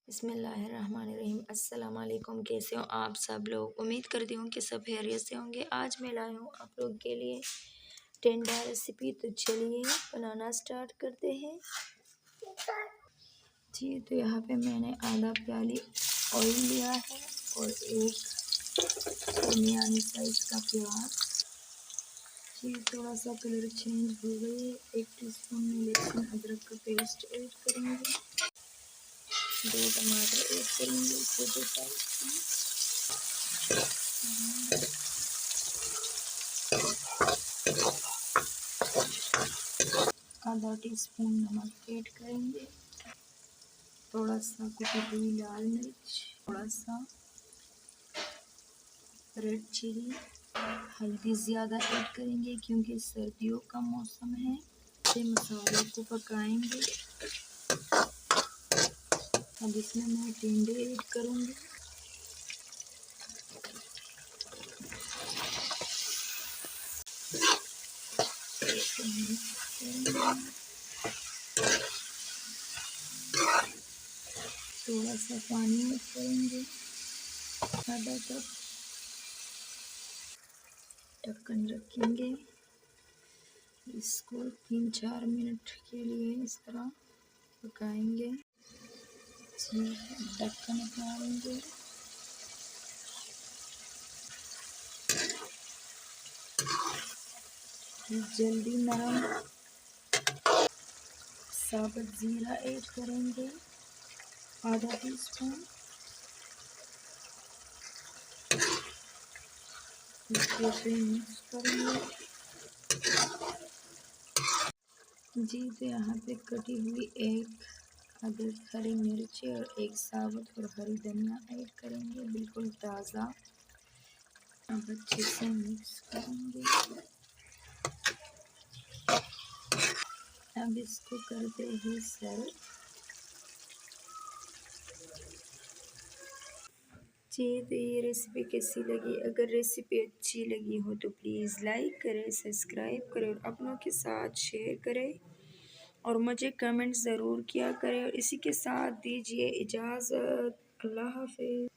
बिस्मिल्लाहिर्रहमानिर्रहीम। अस्सलाम वालेकुम। कैसे हो आप सब लोग? उम्मीद करती हूँ कि सब खैरियत से होंगे। आज मैं लाई हूँ आप लोग के लिए टेंडा रेसिपी। तो चलिए बनाना स्टार्ट करते हैं जी। तो यहाँ पे मैंने आधा प्याली ऑयल लिया है और एक दरमियानी साइज का प्याज जी। थोड़ा सा कलर चेंज हो गई। 1 टीस्पून में लहसुन अदरक का पेस्ट ऐड करेंगे। 2 टमाटर ऐड करेंगे छोटे साइज के। आधा टीस्पून नमक ऐड करेंगे। थोड़ा सा कुटी हुई लाल मिर्च, थोड़ा सा रेड चिली, हल्दी ज़्यादा ऐड करेंगे क्योंकि सर्दियों का मौसम है। से मसाले को पकाएंगे। अब इसमें मैं टिंडे ऐड करूँगी। थोड़ा सा पानी ऐड करेंगे, आधा कप। ढक्कन रखेंगे। इसको 3-4 मिनट के लिए इस तरह पकाएंगे जी। ढक्कन उतारेंगे। जल्दी नरम साबुत ज़ीरा ऐड करेंगे, आधा टीस्पून। इसको फिर मिक्स करेंगे जी। तो यहाँ पे कटी हुई एक अदरक, हरी मिर्ची और एक साबुत और हरी धनिया ऐड करेंगे, बिल्कुल ताज़ा। अब अच्छे से मिक्स करेंगे। अब इसको करते ही सर्व जी। तो ये रेसिपी कैसी लगी? अगर रेसिपी अच्छी लगी हो तो प्लीज़ लाइक करें, सब्सक्राइब करें और अपनों के साथ शेयर करें और मुझे कमेंट ज़रूर किया करें। और इसी के साथ दीजिए इजाज़त। अल्लाह हाफ़िज़।